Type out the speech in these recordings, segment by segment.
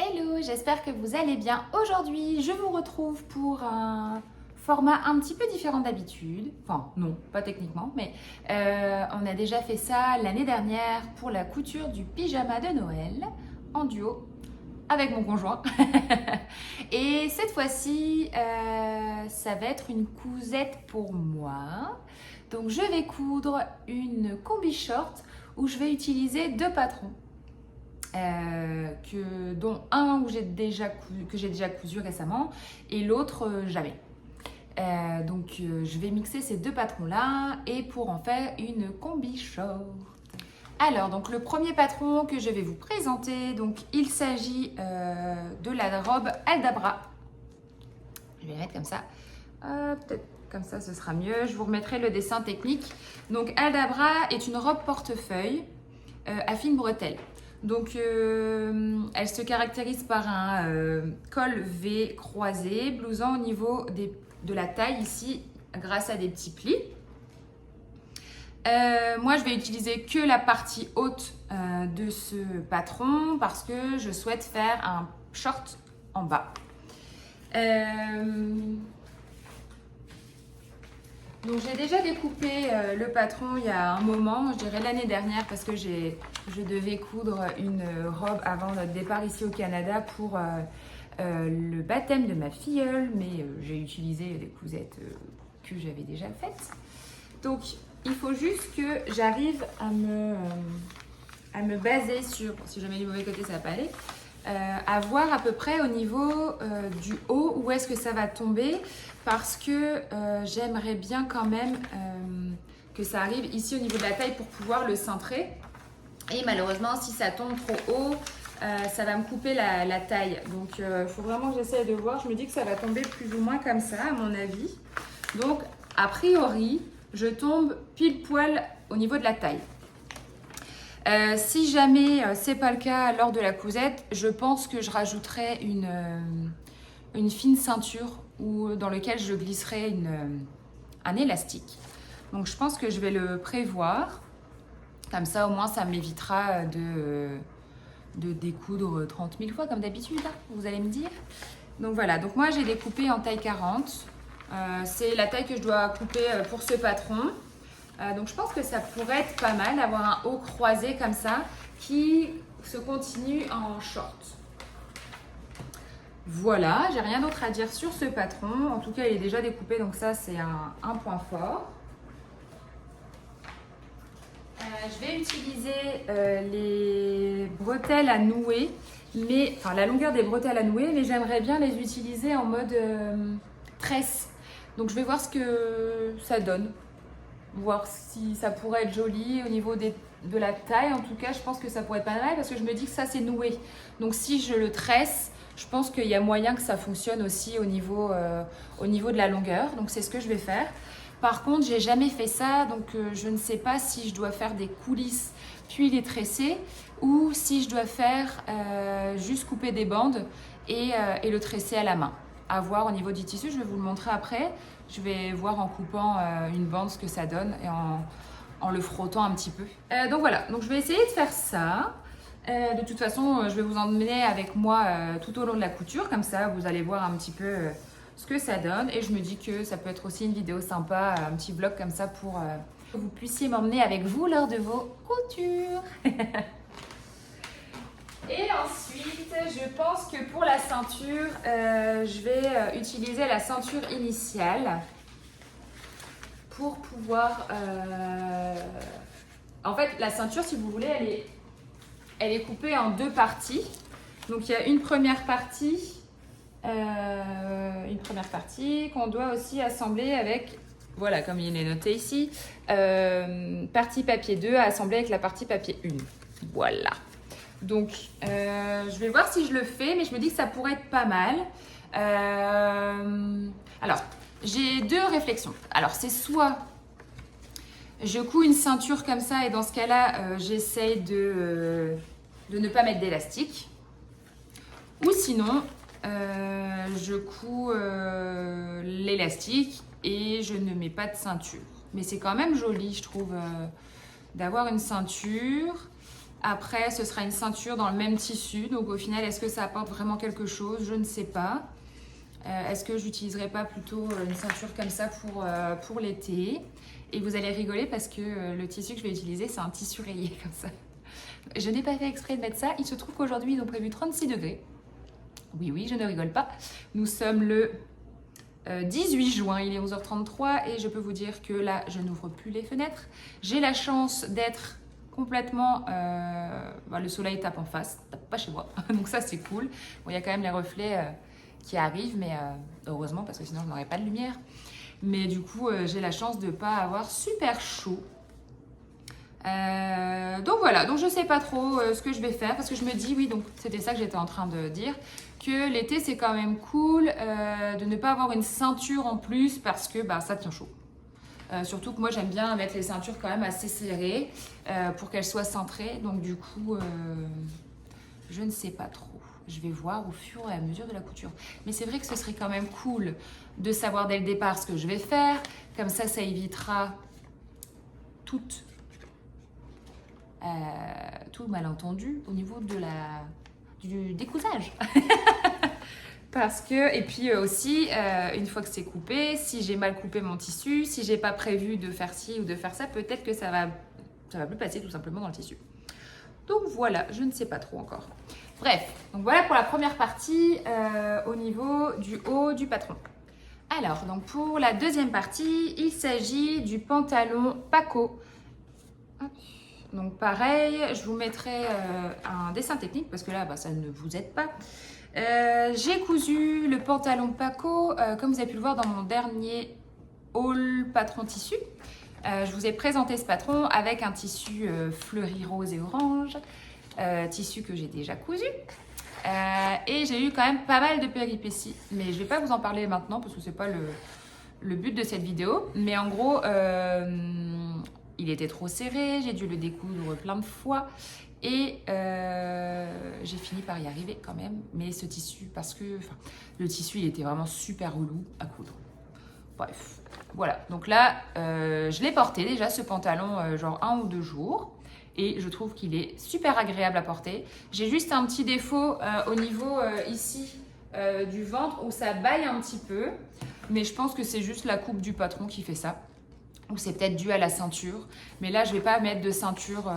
Hello, j'espère que vous allez bien. Aujourd'hui, je vous retrouve pour un format un petit peu différent d'habitude. Enfin, non, pas techniquement, mais on a déjà fait ça l'année dernière pour la couture du pyjama de Noël en duo avec mon conjoint. Et cette fois-ci, ça va être une cousette pour moi. Donc, je vais coudre une combi short où je vais utiliser deux patrons. Dont un que j'ai déjà cousu récemment et l'autre jamais. Je vais mixer ces deux patrons là et pour en faire une combi short. Alors donc le premier patron que je vais vous présenter, donc il s'agit de la robe Aldabra. Je vais la mettre comme ça. Peut-être comme ça ce sera mieux. Je vous remettrai le dessin technique. Donc Aldabra est une robe portefeuille à fines bretelles. Donc, elle se caractérise par un col V croisé, blousant au niveau de la taille ici, grâce à des petits plis. Moi, je vais utiliser que la partie haute de ce patron parce que je souhaite faire un short en bas. Donc j'ai déjà découpé le patron il y a un moment, je dirais l'année dernière parce que je devais coudre une robe avant notre départ ici au Canada pour le baptême de ma filleule, mais j'ai utilisé des cousettes que j'avais déjà faites. Donc il faut juste que j'arrive à me baser sur, si je mets du mauvais côté ça va pas aller, à voir à peu près au niveau du haut où est-ce que ça va tomber parce que j'aimerais bien quand même que ça arrive ici au niveau de la taille pour pouvoir le cintrer. Et malheureusement, si ça tombe trop haut, ça va me couper la taille. Donc, il faut vraiment que j'essaie de voir. Je me dis que ça va tomber plus ou moins comme ça, à mon avis. Donc, a priori, je tombe pile poil au niveau de la taille. Si jamais c'est pas le cas lors de la cousette, je pense que je rajouterai une fine ceinture dans lequel je glisserai un élastique. Donc je pense que je vais le prévoir. Comme ça au moins ça m'évitera de découdre 30 000 fois comme d'habitude, hein, vous allez me dire. Donc voilà, donc moi j'ai découpé en taille 40. C'est la taille que je dois couper pour ce patron. Donc je pense que ça pourrait être pas mal d'avoir un haut croisé comme ça qui se continue en short. Voilà, j'ai rien d'autre à dire sur ce patron. En tout cas, il est déjà découpé, donc ça c'est un point fort. Je vais utiliser les bretelles à nouer, enfin la longueur des bretelles à nouer, mais j'aimerais bien les utiliser en mode tresse. Donc je vais voir ce que ça donne. Voir si ça pourrait être joli au niveau de la taille. En tout cas, je pense que ça pourrait être pas mal parce que je me dis que ça, c'est noué. Donc, si je le tresse, je pense qu'il y a moyen que ça fonctionne aussi au niveau de la longueur. Donc, c'est ce que je vais faire. Par contre, j'ai jamais fait ça. Donc, je ne sais pas si je dois faire des coulisses puis les tresser ou si je dois faire juste couper des bandes et le tresser à la main. À voir au niveau du tissu, je vais vous le montrer après. Je vais voir en coupant une bande ce que ça donne et en le frottant un petit peu. Donc voilà, donc je vais essayer de faire ça. De toute façon, je vais vous emmener avec moi tout au long de la couture. Comme ça, vous allez voir un petit peu ce que ça donne. Et je me dis que ça peut être aussi une vidéo sympa, un petit vlog comme ça pour que vous puissiez m'emmener avec vous lors de vos coutures. Et ensuite, je pense que pour la ceinture, je vais utiliser la ceinture initiale pour pouvoir... En fait, la ceinture, si vous voulez, elle est coupée en deux parties. Donc, il y a une première partie qu'on doit aussi assembler avec... Voilà, comme il est noté ici, partie papier 2 à assembler avec la partie papier 1. Voilà. Donc, je vais voir si je le fais, mais je me dis que ça pourrait être pas mal. Alors, j'ai deux réflexions. Alors, c'est soit je couds une ceinture comme ça et dans ce cas-là, j'essaye de ne pas mettre d'élastique. Ou sinon, je couds l'élastique et je ne mets pas de ceinture. Mais c'est quand même joli, je trouve, d'avoir une ceinture Après, ce sera une ceinture dans le même tissu. Donc au final, est-ce que ça apporte vraiment quelque chose? Je ne sais pas. Est-ce que j'utiliserai pas plutôt une ceinture comme ça pour l'été? Et vous allez rigoler parce que le tissu que je vais utiliser, c'est un tissu rayé comme ça. Je n'ai pas fait exprès de mettre ça. Il se trouve qu'aujourd'hui, ils ont prévu 36 degrés. Oui, oui, je ne rigole pas. Nous sommes le 18 juin, il est 11h33 et je peux vous dire que là, je n'ouvre plus les fenêtres. J'ai la chance d'être complètement... le soleil tape en face, tape pas chez moi. Donc ça, c'est cool. Bon, il y a quand même les reflets qui arrivent, mais heureusement, parce que sinon, je n'aurais pas de lumière. Mais du coup, j'ai la chance de ne pas avoir super chaud. Donc voilà, donc je sais pas trop ce que je vais faire parce que je me dis, oui, donc c'était ça que j'étais en train de dire, que l'été c'est quand même cool de ne pas avoir une ceinture en plus parce que ça tient chaud. Surtout que moi j'aime bien mettre les ceintures quand même assez serrées pour qu'elles soient cintrées, donc du coup je ne sais pas trop. Je vais voir au fur et à mesure de la couture. Mais c'est vrai que ce serait quand même cool de savoir dès le départ ce que je vais faire, comme ça évitera tout malentendu au niveau de du décousage. Parce que, et puis aussi, une fois que c'est coupé, si j'ai mal coupé mon tissu, si j'ai pas prévu de faire ci ou de faire ça, peut-être que ça va plus passer tout simplement dans le tissu. Donc voilà, je ne sais pas trop encore. Bref, donc voilà pour la première partie au niveau du haut du patron. Alors, donc pour la deuxième partie, il s'agit du pantalon Paco. Hop. Donc pareil, je vous mettrai un dessin technique parce que là, ça ne vous aide pas. J'ai cousu le pantalon Paco, comme vous avez pu le voir dans mon dernier haul patron tissu. Je vous ai présenté ce patron avec un tissu fleuri rose et orange, tissu que j'ai déjà cousu. Et j'ai eu quand même pas mal de péripéties, mais je ne vais pas vous en parler maintenant parce que ce n'est pas le but de cette vidéo. Mais en gros, il était trop serré, j'ai dû le découdre plein de fois et j'ai fini par y arriver quand même. Mais ce tissu, parce que le tissu, il était vraiment super relou à coudre. Bref, voilà. Donc là, je l'ai porté déjà ce pantalon genre 1 ou 2 jours. Et je trouve qu'il est super agréable à porter. J'ai juste un petit défaut au niveau ici du ventre où ça baille un petit peu. Mais je pense que c'est juste la coupe du patron qui fait ça. Ou c'est peut-être dû à la ceinture. Mais là, je ne vais pas mettre de ceinture.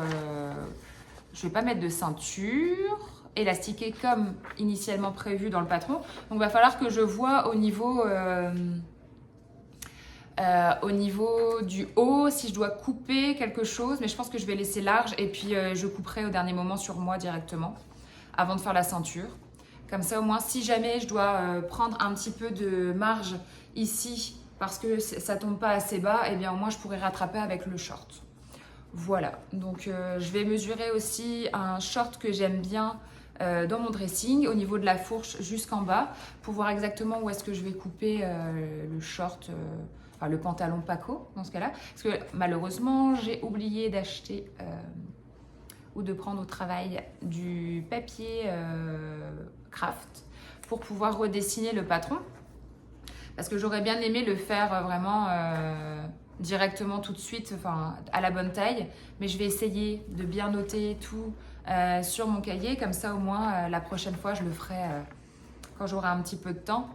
Élastiquée comme initialement prévu dans le patron. Donc, il va falloir que je vois au niveau du haut si je dois couper quelque chose. Mais je pense que je vais laisser large et puis je couperai au dernier moment sur moi directement avant de faire la ceinture. Comme ça, au moins, si jamais je dois prendre un petit peu de marge ici parce que ça tombe pas assez bas, et bien au moins je pourrais rattraper avec le short. Voilà, donc je vais mesurer aussi un short que j'aime bien dans mon dressing, au niveau de la fourche jusqu'en bas, pour voir exactement où est-ce que je vais couper le short, le pantalon Paco dans ce cas-là. Parce que malheureusement, j'ai oublié d'acheter ou de prendre au travail du papier craft pour pouvoir redessiner le patron. Parce que j'aurais bien aimé le faire vraiment directement tout de suite, à la bonne taille. Mais je vais essayer de bien noter tout sur mon cahier. Comme ça, au moins, la prochaine fois, je le ferai quand j'aurai un petit peu de temps.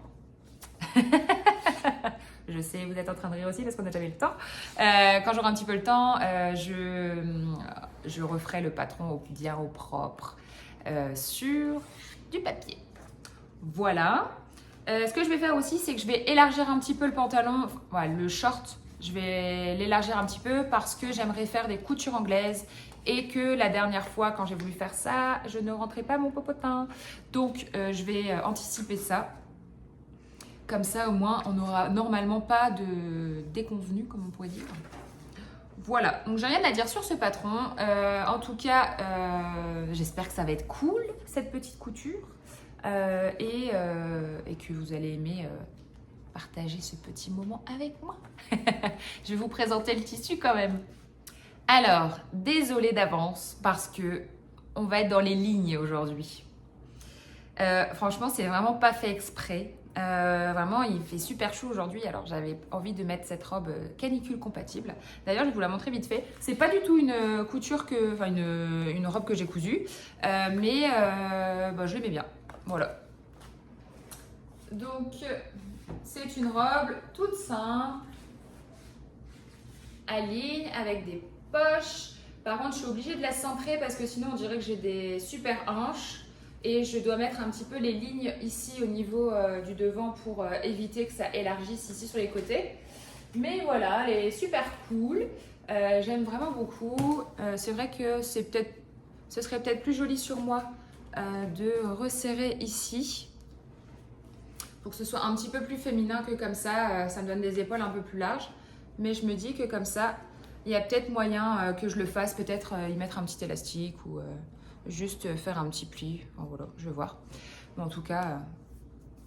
Je sais, vous êtes en train de rire aussi parce qu'on n'a jamais le temps. Quand j'aurai un petit peu le temps, je referai le patron bien au propre sur du papier. Voilà. Ce que je vais faire aussi, c'est que je vais élargir un petit peu le pantalon, le short. Je vais l'élargir un petit peu parce que j'aimerais faire des coutures anglaises et que la dernière fois, quand j'ai voulu faire ça, je ne rentrais pas mon popotin. Donc, je vais anticiper ça. Comme ça, au moins, on n'aura normalement pas de déconvenus, comme on pourrait dire. Voilà, donc j'ai rien à dire sur ce patron. En tout cas, j'espère que ça va être cool, cette petite couture. Et que vous allez aimer partager ce petit moment avec moi. Je vais vous présenter le tissu quand même. Alors, désolée d'avance parce que on va être dans les lignes aujourd'hui. Franchement, c'est vraiment pas fait exprès. Vraiment, il fait super chaud aujourd'hui, alors j'avais envie de mettre cette robe canicule compatible. D'ailleurs, je vais vous la montrer vite fait. C'est pas du tout une couture enfin une robe que j'ai cousue, mais bah, je l'aimais bien. Voilà. Donc, c'est une robe toute simple, à ligne, avec des poches. Par contre, je suis obligée de la centrer parce que sinon, on dirait que j'ai des super hanches. Et je dois mettre un petit peu les lignes ici au niveau du devant pour éviter que ça élargisse ici sur les côtés. Mais voilà, elle est super cool. J'aime vraiment beaucoup. C'est vrai que ce serait peut-être plus joli sur moi de resserrer ici pour que ce soit un petit peu plus féminin que comme ça. Ça me donne des épaules un peu plus larges. Mais je me dis que comme ça, il y a peut-être moyen que je le fasse, peut-être y mettre un petit élastique ou juste faire un petit pli. Enfin, voilà, je vais voir. Mais en tout cas,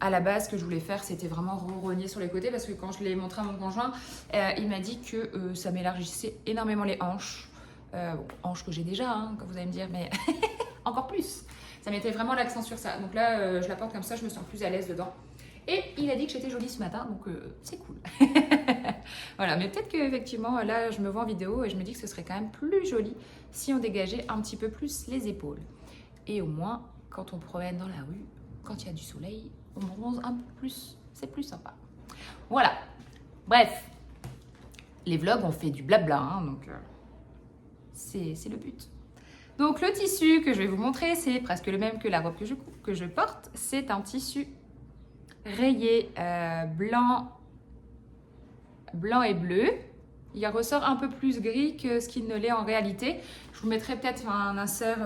à la base, ce que je voulais faire, c'était vraiment rogner sur les côtés parce que quand je l'ai montré à mon conjoint, il m'a dit que ça m'élargissait énormément les hanches. Bon, hanches que j'ai déjà, hein, comme vous allez me dire, mais encore plus. Ça mettait vraiment l'accent sur ça. Donc là, je la porte comme ça, je me sens plus à l'aise dedans. Et il a dit que j'étais jolie ce matin, donc c'est cool. Voilà, mais peut-être qu'effectivement, là, je me vois en vidéo et je me dis que ce serait quand même plus joli si on dégageait un petit peu plus les épaules. Et au moins, quand on promène dans la rue, quand il y a du soleil, on bronze un peu plus. C'est plus sympa. Voilà. Bref, les vlogs, on fait du blabla, hein, donc c'est le but. Donc le tissu que je vais vous montrer, c'est presque le même que la robe que je porte. C'est un tissu rayé blanc et bleu. Il ressort un peu plus gris que ce qu'il ne l'est en réalité. Je vous mettrai peut-être un insert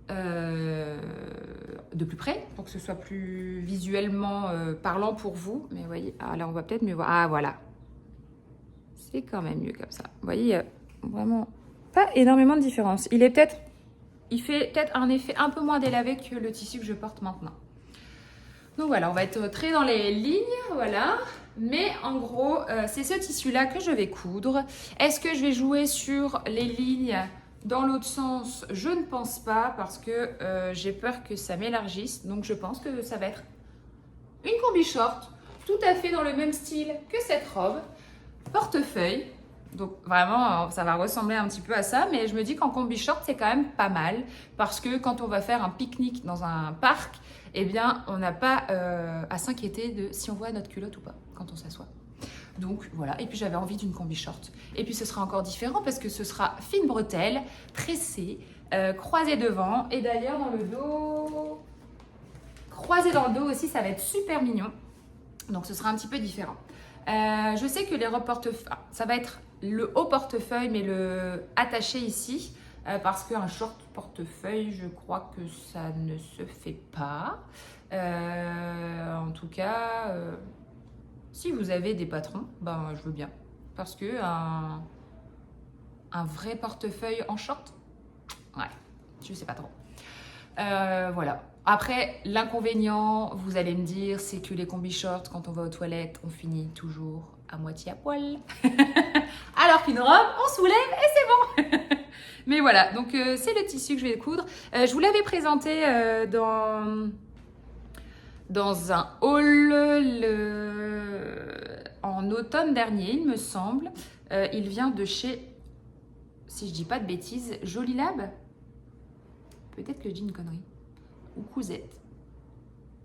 de plus près pour que ce soit plus visuellement parlant pour vous. Mais vous voyez, ah, là on va peut-être mieux voir. Ah voilà, c'est quand même mieux comme ça. Vous voyez, il y a vraiment pas énormément de différence. Il fait peut-être un effet un peu moins délavé que le tissu que je porte maintenant. Donc voilà, on va être très dans les lignes, voilà. Mais en gros, c'est ce tissu-là que je vais coudre. Est-ce que je vais jouer sur les lignes dans l'autre sens? Je ne pense pas parce que j'ai peur que ça m'élargisse. Donc je pense que ça va être une combi short, tout à fait dans le même style que cette robe. Portefeuille. Donc vraiment, ça va ressembler un petit peu à ça, mais je me dis qu'en combi short, c'est quand même pas mal parce que quand on va faire un pique-nique dans un parc, eh bien, on n'a pas à s'inquiéter de si on voit notre culotte ou pas quand on s'assoit. Donc voilà, et puis j'avais envie d'une combi short. Et puis ce sera encore différent parce que ce sera fine bretelle, tressée, croisée devant, et d'ailleurs dans le dos, croisée dans le dos aussi, ça va être super mignon. Donc ce sera un petit peu différent. Je sais que les robes portefeuille, ça va être le haut portefeuille, mais le attaché ici, parce qu'un short portefeuille, je crois que ça ne se fait pas. En tout cas, si vous avez des patrons, ben je veux bien, parce que un vrai portefeuille en short, ouais, je sais pas trop. Voilà. Après, l'inconvénient, vous allez me dire, c'est que les combi shorts, quand on va aux toilettes, on finit toujours à moitié à poil. Alors qu'une robe, on soulève et c'est bon. Mais voilà, donc c'est le tissu que je vais coudre. Je vous l'avais présenté dans un haul en automne dernier, il me semble. Il vient de chez, si je dis pas de bêtises, Joli Lab. Peut-être que je dis une connerie. Ou Cousette.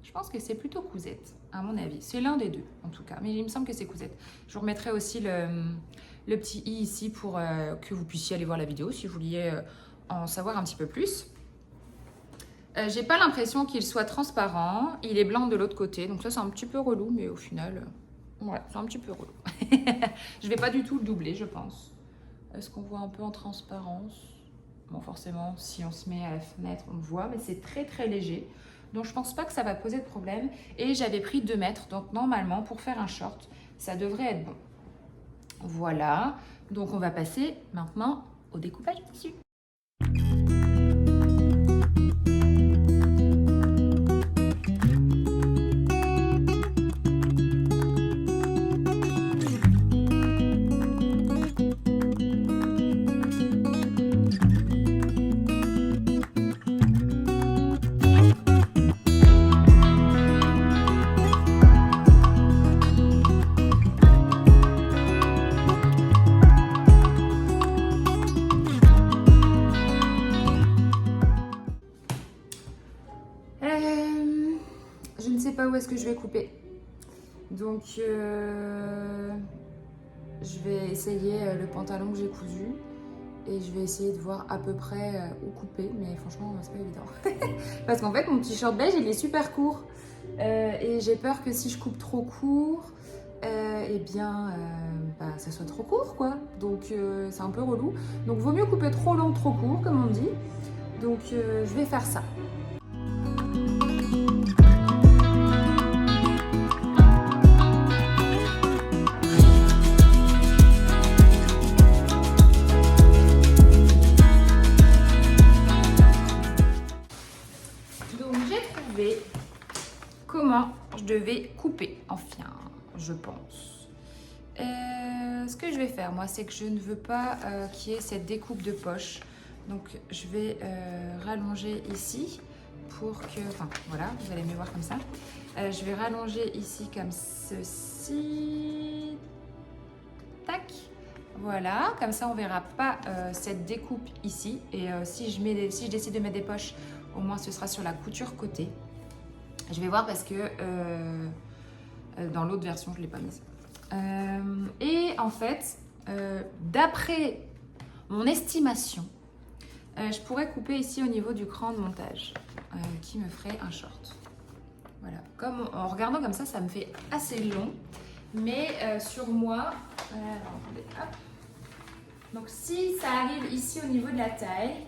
Je pense que c'est plutôt Cousette, à mon avis. C'est l'un des deux, en tout cas. Mais il me semble que c'est Cousette. Je vous remettrai aussi le petit i ici pour que vous puissiez aller voir la vidéo si vous vouliez en savoir un petit peu plus. J'ai pas l'impression qu'il soit transparent. Il est blanc de l'autre côté. Donc ça, c'est un petit peu relou, mais au final, ouais, c'est un petit peu relou. Je vais pas du tout le doubler, je pense. Est-ce qu'on voit un peu en transparence? Bon, forcément, si on se met à la fenêtre, on le voit, mais c'est très très léger. Donc, je pense pas que ça va poser de problème. Et j'avais pris 2 mètres. Donc, normalement, pour faire un short, ça devrait être bon. Voilà. Donc, on va passer maintenant au découpage du tissu. pas où est-ce que je vais couper. Donc, je vais essayer le pantalon que j'ai cousu. Et je vais essayer de voir à peu près où couper. Mais franchement, c'est pas évident. Parce qu'en fait, mon t-shirt beige, il est super court. Et j'ai peur que si je coupe trop court, eh bien, ça soit trop court, quoi. Donc, c'est un peu relou. Donc, vaut mieux couper trop long, trop court, comme on dit. Donc, je vais faire ça. Donc, j'ai trouvé comment je devais couper, enfin, je pense. Ce que je vais faire, moi, c'est que je ne veux pas qu'il y ait cette découpe de poche. Donc, je vais rallonger ici pour que... Enfin, voilà, vous allez mieux voir comme ça. Je vais rallonger ici comme ceci. Tac. Voilà, comme ça, on ne verra pas cette découpe ici. Et si je décide de mettre des poches, au moins, ce sera sur la couture côté. Je vais voir parce que dans l'autre version, je ne l'ai pas mise. Et en fait, d'après mon estimation, je pourrais couper ici au niveau du cran de montage qui me ferait un short. Voilà. En regardant comme ça me fait assez long. Mais sur moi, attendez, hop. Donc si ça arrive ici au niveau de la taille,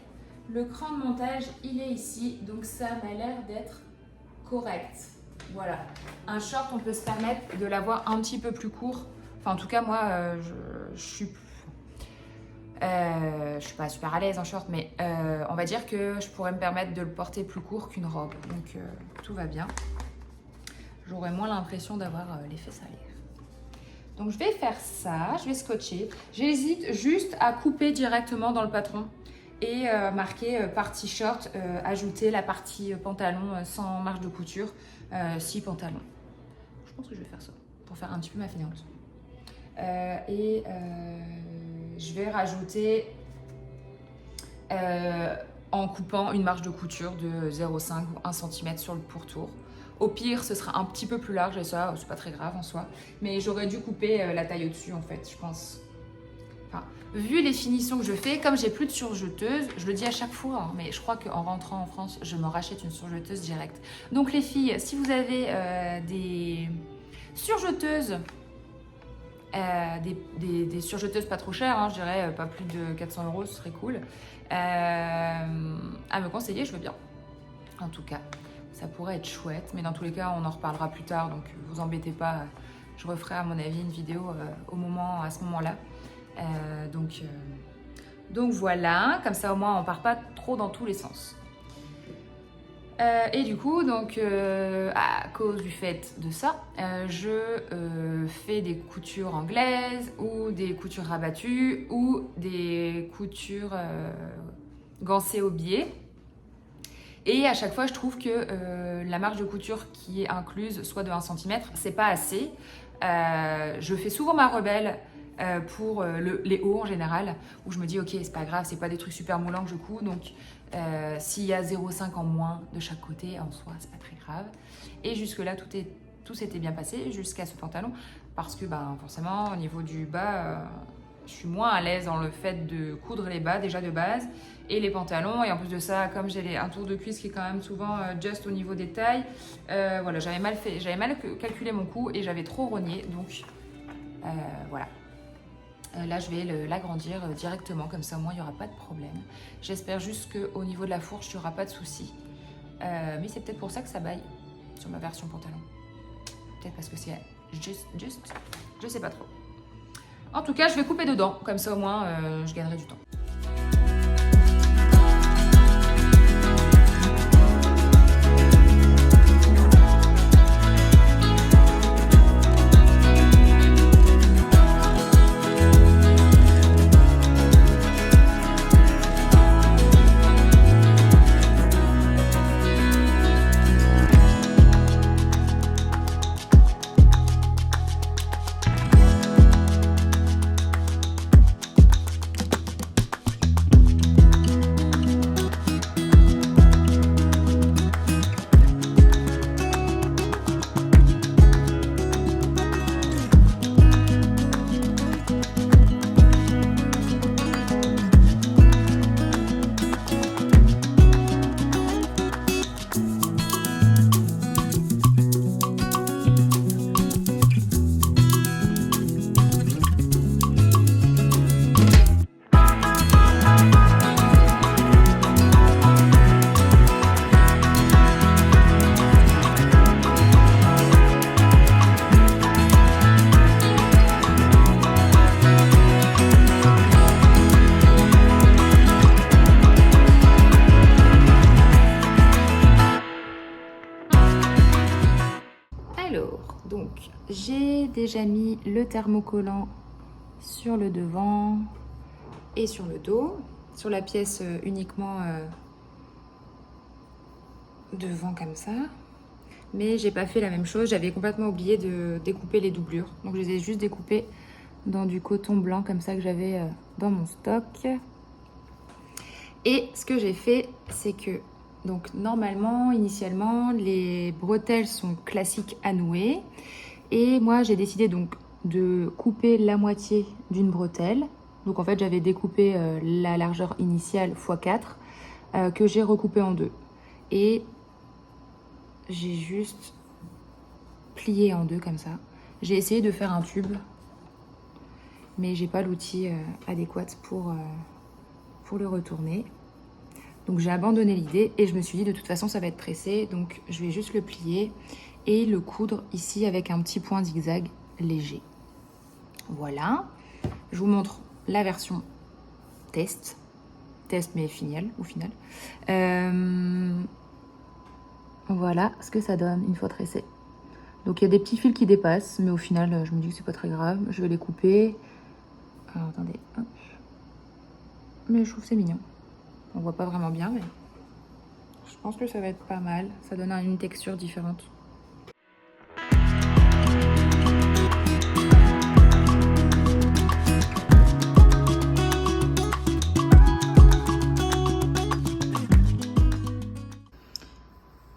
le cran de montage, il est ici. Donc ça m'a l'air d'être correct. Voilà. Un short, on peut se permettre de l'avoir un petit peu plus court. Enfin, en tout cas, moi, je suis pas super à l'aise en short, mais on va dire que je pourrais me permettre de le porter plus court qu'une robe. Donc, tout va bien. J'aurais moins l'impression d'avoir les fesses à l'air. Donc, je vais faire ça. Je vais scotcher. J'hésite juste à couper directement dans le patron et marquer partie short, ajouter la partie pantalon sans marge de couture, 6 pantalons. Je pense que je vais faire ça pour faire un petit peu ma fainéante. Je vais rajouter en coupant une marge de couture de 0,5 ou 1 cm sur le pourtour. Au pire, ce sera un petit peu plus large et ça, c'est pas très grave en soi. Mais j'aurais dû couper la taille au-dessus en fait, je pense. Enfin, vu les finitions que je fais, comme j'ai plus de surjeteuse, je le dis à chaque fois, hein, mais je crois qu'en rentrant en France, je me rachète une surjeteuse directe. Donc les filles, si vous avez des surjeteuses, des surjeteuses pas trop chères, hein, je dirais pas plus de 400 €, ce serait cool, à me conseiller, je veux bien. En tout cas, ça pourrait être chouette, mais dans tous les cas, on en reparlera plus tard, donc vous embêtez pas, je referai à mon avis une vidéo à ce moment-là. Donc voilà, comme ça au moins on part pas trop dans tous les sens. Et du coup, donc, à cause du fait de ça, je fais des coutures anglaises ou des coutures rabattues ou des coutures gancées au biais. Et à chaque fois, je trouve que la marge de couture qui est incluse, soit de 1 cm, c'est pas assez. Je fais souvent ma rebelle pour les hauts en général, où je me dis ok, c'est pas grave, c'est pas des trucs super moulants que je couds, donc s'il y a 0,5 en moins de chaque côté, en soi, c'est pas très grave. Et jusque là, tout s'était bien passé jusqu'à ce pantalon, parce que forcément, au niveau du bas, je suis moins à l'aise dans le fait de coudre les bas déjà de base, et les pantalons, et en plus de ça, comme j'ai un tour de cuisse qui est quand même souvent juste au niveau des tailles, voilà, j'avais mal calculé mon coup et j'avais trop rogné, donc voilà. Là, je vais l'agrandir directement, comme ça au moins il n'y aura pas de problème. J'espère juste qu'au niveau de la fourche, il n'y aura pas de souci. Mais c'est peut-être pour ça que ça baille sur ma version pantalon. Peut-être parce que c'est juste, je sais pas trop. En tout cas, je vais couper dedans, comme ça au moins je gagnerai du temps. j'ai déjà mis le thermocollant sur le devant et sur le dos, sur la pièce uniquement devant comme ça. Mais j'ai pas fait la même chose, j'avais complètement oublié de découper les doublures. Donc je les ai juste découpées dans du coton blanc comme ça que j'avais dans mon stock. Et ce que j'ai fait, c'est que donc normalement, initialement, les bretelles sont classiques à nouer. Et moi, j'ai décidé donc de couper la moitié d'une bretelle. Donc en fait, j'avais découpé la largeur initiale x 4 que j'ai recoupé en deux. Et j'ai juste plié en deux comme ça. J'ai essayé de faire un tube, mais j'ai pas l'outil adéquat pour le retourner. Donc j'ai abandonné l'idée et je me suis dit de toute façon ça va être pressé, donc je vais juste le plier et le coudre ici avec un petit point zigzag léger. Voilà, je vous montre la version test mais final au final. Voilà ce que ça donne une fois tressé. Donc il y a des petits fils qui dépassent, mais au final je me dis que c'est pas très grave. Je vais les couper. Alors attendez, hop. Mais je trouve que c'est mignon. On voit pas vraiment bien, mais je pense que ça va être pas mal. Ça donne une texture différente.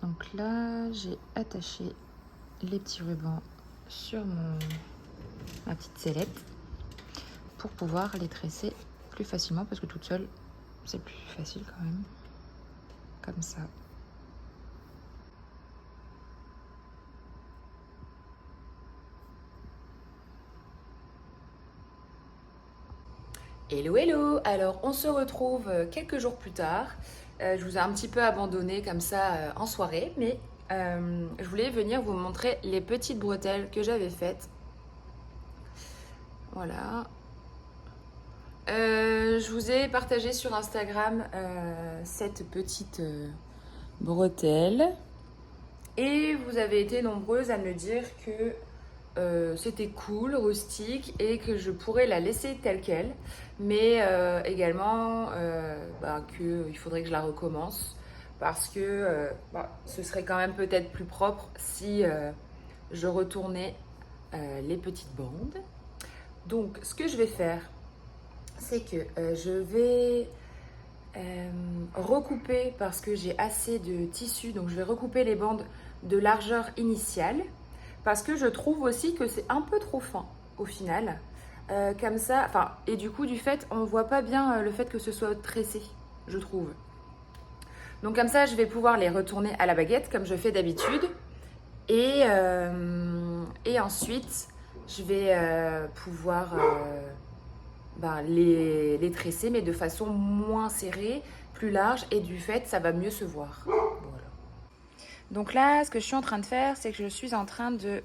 Donc là, j'ai attaché les petits rubans sur ma petite sellette pour pouvoir les tresser plus facilement parce que toute seule, c'est plus facile quand même. Comme ça. Hello hello, alors on se retrouve quelques jours plus tard. Je vous ai un petit peu abandonné comme ça en soirée, mais je voulais venir vous montrer les petites bretelles que j'avais faites. Voilà. Je vous ai partagé sur Instagram cette petite bretelle et vous avez été nombreuses à me dire que c'était cool, rustique et que je pourrais la laisser telle qu'elle, mais également qu'il faudrait que je la recommence parce que ce serait quand même peut-être plus propre si je retournais les petites bandes. Donc ce que je vais faire, c'est que je vais recouper parce que j'ai assez de tissu, donc je vais recouper les bandes de largeur initiale parce que je trouve aussi que c'est un peu trop fin au final. Comme ça, enfin, et du coup, du fait, on voit pas bien le fait que ce soit tressé, je trouve. Donc comme ça, je vais pouvoir les retourner à la baguette comme je fais d'habitude. Et ensuite, je vais pouvoir les tresser, mais de façon moins serrée, plus large. Et du fait, ça va mieux se voir. Voilà. Donc là, ce que je suis en train de faire, c'est que je suis en train de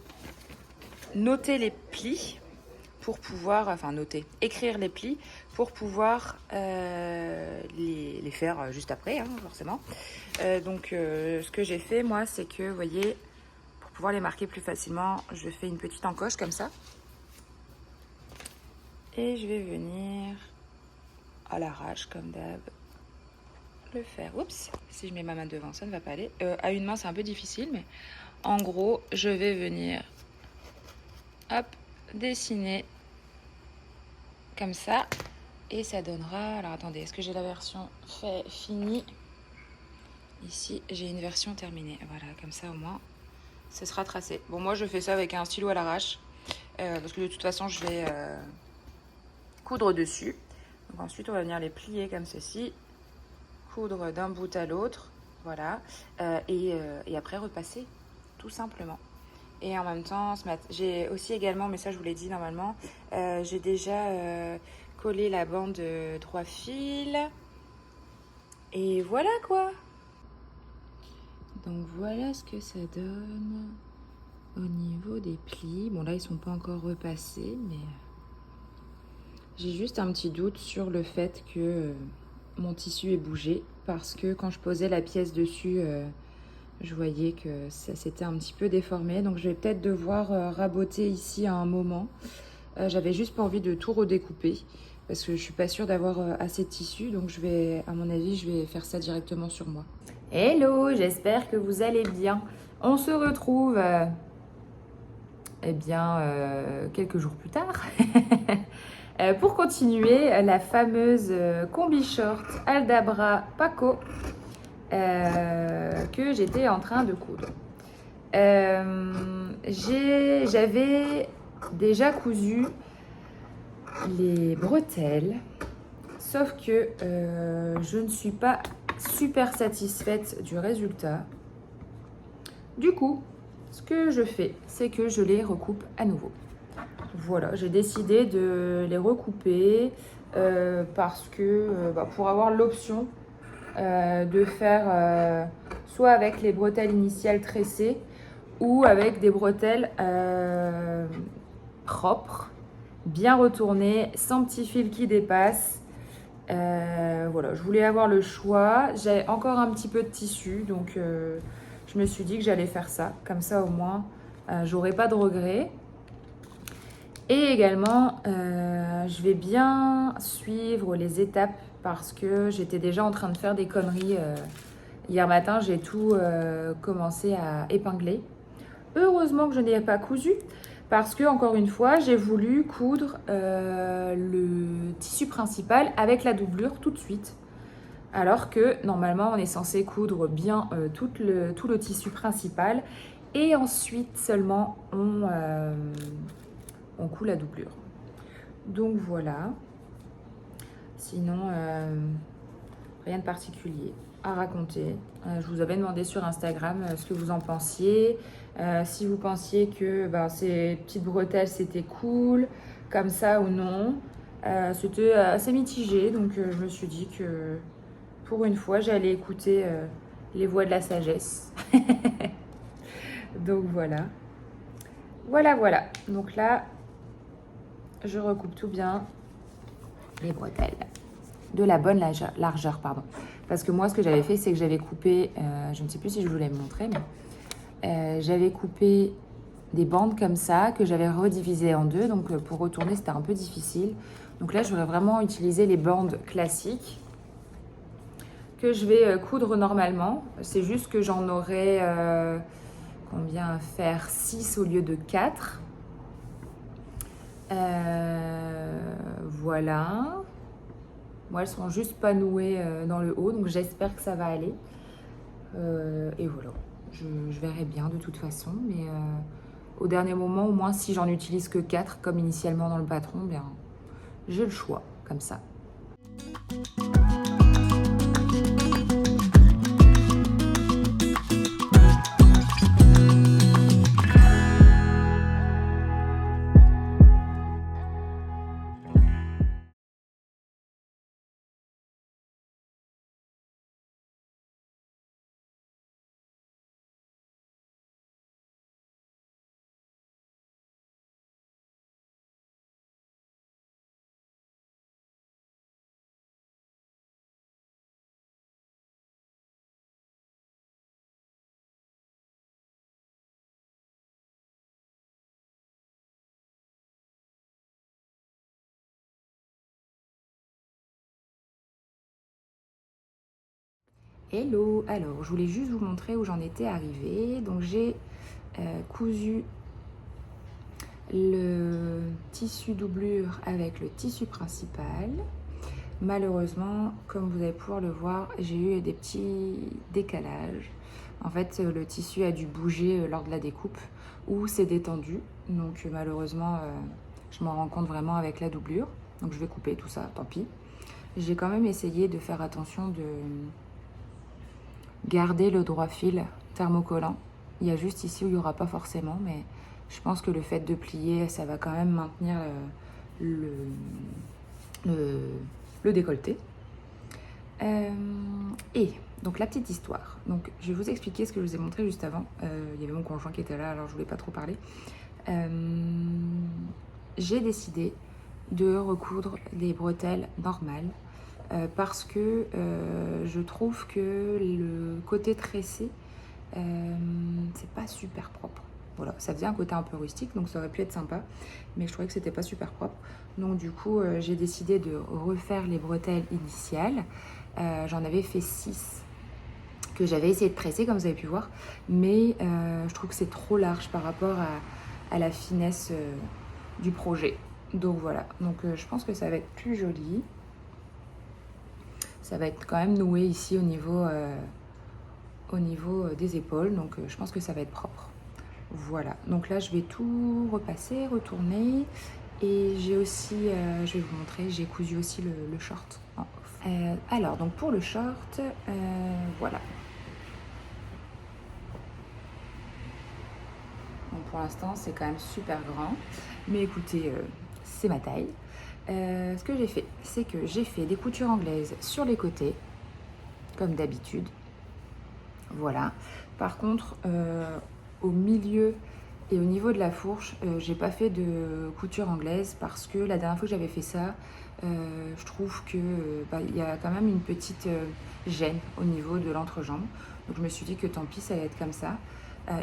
noter les plis pour pouvoir, écrire les plis pour pouvoir les faire juste après, hein, forcément. Ce que j'ai fait, moi, c'est que, vous voyez, pour pouvoir les marquer plus facilement, je fais une petite encoche comme ça. Et je vais venir à l'arrache, comme d'hab, le faire. Oups, si je mets ma main devant, ça ne va pas aller. À une main, c'est un peu difficile, mais en gros, je vais venir, hop, dessiner comme ça. Et ça donnera... Alors, attendez, est-ce que j'ai la version finie? Ici, j'ai une version terminée. Voilà, comme ça, au moins, ce sera tracé. Bon, moi, je fais ça avec un stylo à l'arrache. Parce que de toute façon, je vais coudre dessus. Donc, ensuite, on va venir les plier comme ceci. Coudre d'un bout à l'autre. Voilà. Et après, repasser, tout simplement. Et en même temps, j'ai aussi également, mais ça, je vous l'ai dit normalement, j'ai déjà collé la bande 3 fils. Et voilà, quoi. Donc, voilà ce que ça donne au niveau des plis. Bon, là, ils sont pas encore repassés, mais j'ai juste un petit doute sur le fait que mon tissu est bougé parce que quand je posais la pièce dessus Je voyais que ça s'était un petit peu déformé. Donc je vais peut-être devoir raboter ici à un moment. J'avais juste pas envie de tout redécouper parce que je suis pas sûre d'avoir assez de tissu. Donc je vais, à mon avis, je vais faire ça directement sur moi. Hello, j'espère que vous allez bien. On se retrouve quelques jours plus tard pour continuer la fameuse combi short Aldabra Paco que j'étais en train de coudre. J'avais déjà cousu les bretelles, sauf que je ne suis pas super satisfaite du résultat. Du coup, ce que je fais, c'est que je les recoupe à nouveau. Voilà, j'ai décidé de les recouper parce que pour avoir l'option de faire soit avec les bretelles initiales tressées ou avec des bretelles propres, bien retournées, sans petit fil qui dépasse. Voilà, je voulais avoir le choix. J'ai encore un petit peu de tissu, donc je me suis dit que j'allais faire ça. Comme ça, au moins, j'aurai pas de regrets. Et également, je vais bien suivre les étapes parce que j'étais déjà en train de faire des conneries. Hier matin, j'ai tout commencé à épingler. Heureusement que je n'ai pas cousu parce que, encore une fois, j'ai voulu coudre le tissu principal avec la doublure tout de suite. Alors que, normalement, on est censé coudre bien tout le tissu principal et ensuite seulement on coud la doublure. Donc voilà. Sinon, rien de particulier à raconter. Je vous avais demandé sur Instagram ce que vous en pensiez. Si vous pensiez que ces petites bretelles c'était cool, comme ça ou non. C'était assez mitigé, donc je me suis dit que pour une fois j'allais écouter les voix de la sagesse. Donc voilà. Voilà. Donc là, je recoupe tout bien les bretelles. De la bonne largeur, pardon. Parce que moi, ce que j'avais fait, c'est que j'avais coupé, je ne sais plus si je vous l'ai montré, mais j'avais coupé des bandes comme ça, que j'avais redivisées en deux. Donc, pour retourner, c'était un peu difficile. Donc là, j'aurais vraiment utilisé les bandes classiques que je vais coudre normalement. C'est juste que j'en aurais, combien à faire 6 au lieu de 4. Voilà. Moi, elles sont juste pas nouées dans le haut, donc j'espère que ça va aller. Et voilà, je verrai bien de toute façon, mais au dernier moment, au moins, si j'en utilise que 4, comme initialement dans le patron, bien, j'ai le choix, comme ça. Hello, alors je voulais juste vous montrer où j'en étais arrivée. Donc j'ai cousu le tissu doublure avec le tissu principal. Malheureusement, comme vous allez pouvoir le voir, j'ai eu des petits décalages. En fait, le tissu a dû bouger lors de la découpe ou s'est détendu. Donc malheureusement, je m'en rends compte vraiment avec la doublure. Donc je vais couper tout ça, tant pis. J'ai quand même essayé de faire attention de garder le droit fil thermocollant. Il y a juste ici où il n'y aura pas forcément, mais je pense que le fait de plier, ça va quand même maintenir le décolleté. Et donc la petite histoire. Donc je vais vous expliquer ce que je vous ai montré juste avant. Il y avait mon conjoint qui était là, alors je voulais pas trop parler. J'ai décidé de recoudre les bretelles normales parce que je trouve que le côté tressé C'est pas super propre. Voilà, ça faisait un côté un peu rustique, donc ça aurait pu être sympa, mais je trouvais que c'était pas super propre. Donc du coup, j'ai décidé de refaire les bretelles initiales. J'en avais fait 6 que j'avais essayé de tresser, comme vous avez pu voir, mais je trouve que c'est trop large par rapport à la finesse du projet. Donc voilà, donc je pense que ça va être plus joli. Ça va être quand même noué ici au niveau des épaules, donc je pense que ça va être propre. Voilà, donc là je vais tout repasser, retourner, et j'ai aussi, je vais vous montrer, j'ai cousu aussi le short en off. Alors donc pour le short, voilà. Donc pour l'instant c'est quand même super grand, mais écoutez, c'est ma taille. Ce que j'ai fait, c'est que j'ai fait des coutures anglaises sur les côtés, comme d'habitude. Voilà. Par contre, au milieu et au niveau de la fourche, j'ai pas fait de couture anglaise parce que la dernière fois que j'avais fait ça, je trouve que y a quand même une petite gêne au niveau de l'entrejambe. Donc je me suis dit que tant pis, ça allait être comme ça.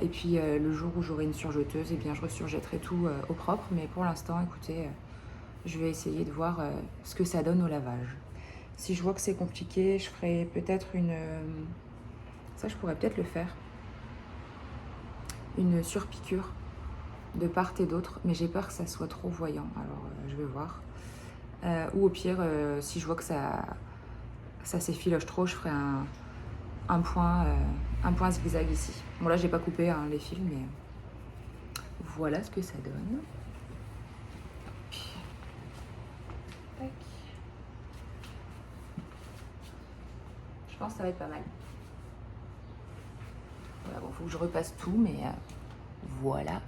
Et puis le jour où j'aurai une surjeteuse, eh bien je resurjetterai tout au propre. Mais pour l'instant, écoutez, je vais essayer de voir ce que ça donne au lavage. Si je vois que c'est compliqué, je ferai peut-être une... ça, je pourrais peut-être le faire. Une surpiqûre de part et d'autre, mais j'ai peur que ça soit trop voyant. Alors, je vais voir. Ou au pire, si je vois que ça s'effiloche trop, je ferai un point zigzag ici. Bon, là, j'ai pas coupé les fils, mais voilà ce que ça donne. Tac. Je pense que ça va être pas mal. Voilà, bon, faut que je repasse tout, mais voilà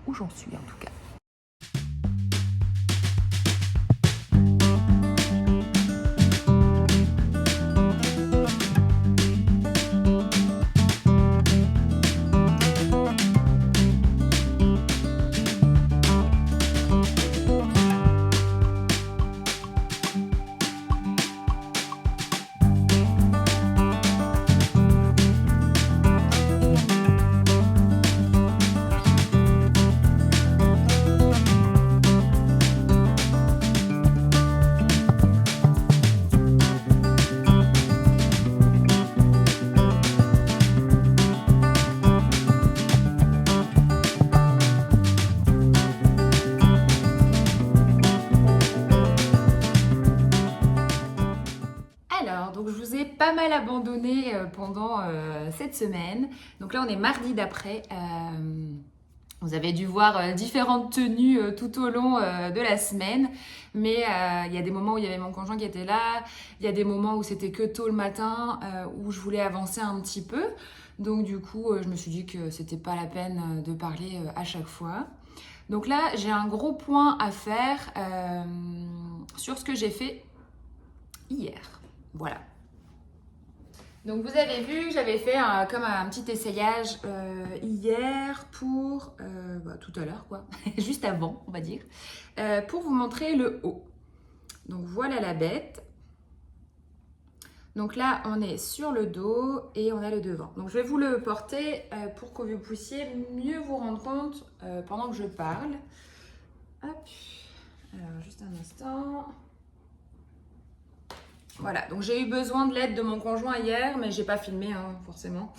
où j'en suis en tout cas. Donc je vous ai pas mal abandonné pendant cette semaine. Donc là on est mardi d'après. Vous avez dû voir différentes tenues tout au long de la semaine. Mais il y a des moments où il y avait mon conjoint qui était là. Il y a des moments où c'était que tôt le matin, où je voulais avancer un petit peu. Donc du coup je me suis dit que c'était pas la peine de parler à chaque fois. Donc là j'ai un gros point à faire sur ce que j'ai fait hier. Voilà. Donc vous avez vu, j'avais fait comme un petit essayage hier pour, tout à l'heure quoi, juste avant on va dire, pour vous montrer le haut. Donc voilà la bête. Donc là on est sur le dos et on a le devant. Donc je vais vous le porter pour que vous puissiez mieux vous rendre compte pendant que je parle. Hop, alors juste un instant. Voilà, donc j'ai eu besoin de l'aide de mon conjoint hier, mais j'ai pas filmé forcément,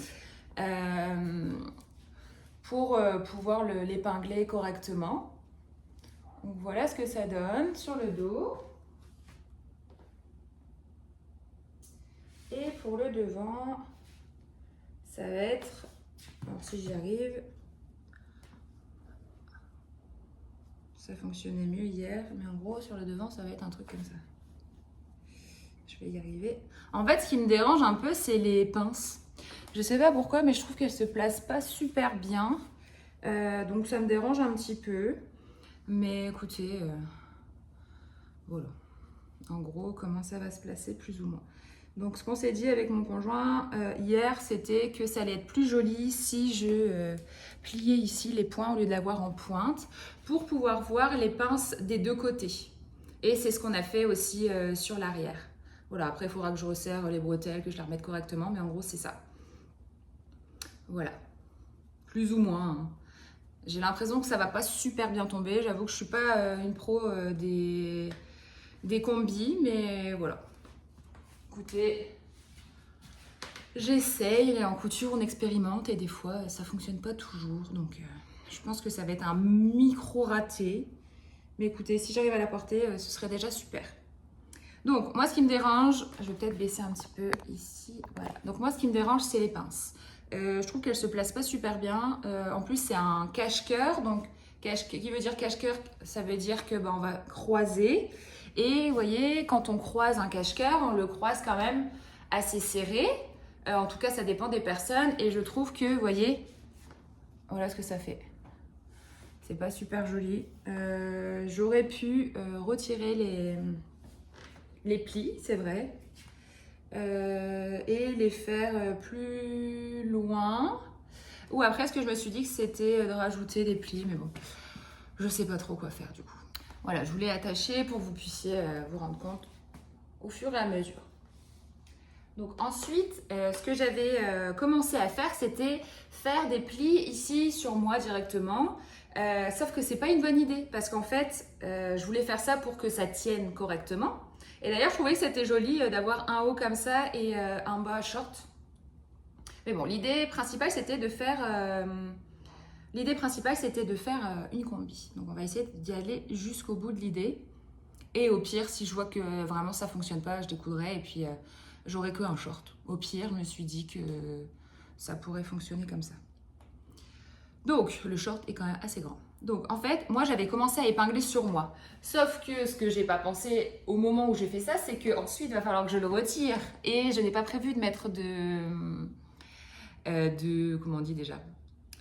pour pouvoir l'épingler correctement. Donc voilà ce que ça donne sur le dos. Et pour le devant, ça va être, alors si j'y arrive, ça fonctionnait mieux hier, mais en gros sur le devant ça va être un truc comme ça. Je vais y arriver. En fait, ce qui me dérange un peu, c'est les pinces. Je sais pas pourquoi, mais je trouve qu'elles se placent pas super bien. Donc ça me dérange un petit peu. Mais écoutez, voilà. En gros, comment ça va se placer plus ou moins. Donc ce qu'on s'est dit avec mon conjoint hier, c'était que ça allait être plus joli si je pliais ici les points au lieu de l'avoir en pointe, pour pouvoir voir les pinces des deux côtés. Et c'est ce qu'on a fait aussi sur l'arrière. Voilà, après il faudra que je resserre les bretelles, que je les remette correctement, mais en gros c'est ça. Voilà, plus ou moins, hein. J'ai l'impression que ça va pas super bien tomber. J'avoue que je suis pas une pro des combis, mais voilà. Écoutez, j'essaye, et en couture on expérimente et des fois ça fonctionne pas toujours. Donc je pense que ça va être un micro raté. Mais écoutez, si j'arrive à la porter, ce serait déjà super. Donc moi ce qui me dérange, je vais peut-être baisser un petit peu ici. Voilà. Donc moi ce qui me dérange c'est les pinces. Je trouve qu'elles se placent pas super bien. En plus c'est un cache-cœur. Donc qui veut dire cache-cœur, ça veut dire que on va croiser. Et vous voyez, quand on croise un cache-cœur, on le croise quand même assez serré. En tout cas, ça dépend des personnes. Et je trouve que, vous voyez, voilà ce que ça fait. C'est pas super joli. J'aurais pu retirer les plis, c'est vrai. Et les faire plus loin. Ou après, ce que je me suis dit que c'était de rajouter des plis. Mais bon, je sais pas trop quoi faire du coup. Voilà, je voulais attacher pour que vous puissiez vous rendre compte au fur et à mesure. Donc ensuite, ce que j'avais commencé à faire, c'était faire des plis ici sur moi directement. Sauf que c'est pas une bonne idée parce qu'en fait, je voulais faire ça pour que ça tienne correctement. Et d'ailleurs, je trouvais que c'était joli d'avoir un haut comme ça et un bas short. Mais bon, l'idée principale, c'était de faire une combi. Donc on va essayer d'y aller jusqu'au bout de l'idée. Et au pire, si je vois que vraiment ça fonctionne pas, je découdrai et puis j'aurai que un short. Au pire, je me suis dit que ça pourrait fonctionner comme ça. Donc, le short est quand même assez grand. Donc, en fait, moi, j'avais commencé à épingler sur moi. Sauf que ce que j'ai pas pensé au moment où j'ai fait ça, c'est qu'ensuite, il va falloir que je le retire. Et je n'ai pas prévu de mettre comment on dit déjà,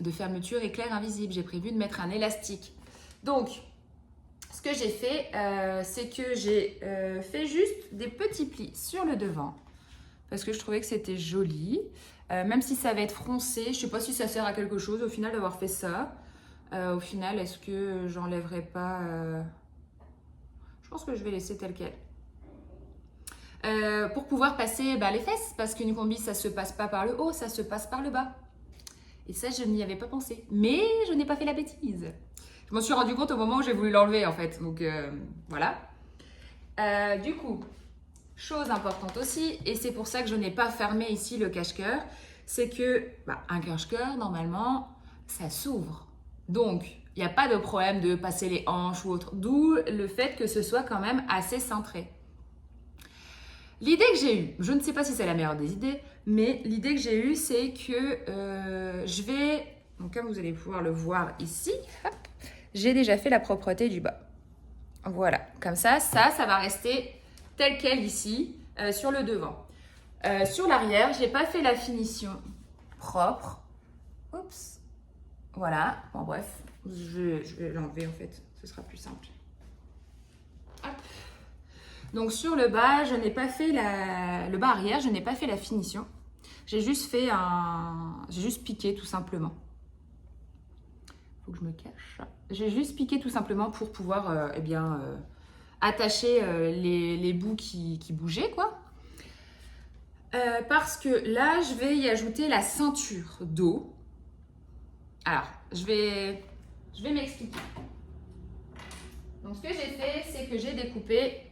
de fermeture éclair invisible. J'ai prévu de mettre un élastique. Donc, ce que j'ai fait, c'est que j'ai fait juste des petits plis sur le devant. Parce que je trouvais que c'était joli. Même si ça va être froncé, je ne sais pas si ça sert à quelque chose au final d'avoir fait ça. Au final, est-ce que j'enlèverai pas... Je pense que je vais laisser tel quel. Pour pouvoir passer les fesses, parce qu'une combi, ça se passe pas par le haut, ça se passe par le bas. Et ça, je n'y avais pas pensé. Mais je n'ai pas fait la bêtise. Je m'en suis rendu compte au moment où j'ai voulu l'enlever en fait. Donc voilà. Du coup... Chose importante aussi, et c'est pour ça que je n'ai pas fermé ici le cache-cœur, c'est que un cache-cœur, normalement, ça s'ouvre. Donc, il n'y a pas de problème de passer les hanches ou autre. D'où le fait que ce soit quand même assez cintré. L'idée que j'ai eue, je ne sais pas si c'est la meilleure des idées, mais l'idée que j'ai eue, c'est que je vais... Donc, comme vous allez pouvoir le voir ici, j'ai déjà fait la propreté du bas. Voilà, comme ça va rester... tel quel ici, sur le devant. Sur l'arrière, je n'ai pas fait la finition propre. Oups. Voilà. Bon, bref. Je vais l'enlever, en fait. Ce sera plus simple. Hop. Donc, sur le bas, je n'ai pas fait le bas arrière, je n'ai pas fait la finition. J'ai juste j'ai juste piqué, tout simplement. Il faut que je me cache. J'ai juste piqué, tout simplement, pour pouvoir, attacher les bouts qui bougeaient, quoi. Parce que là, je vais y ajouter la ceinture dos. Alors, je vais m'expliquer. Donc, ce que j'ai fait, c'est que j'ai découpé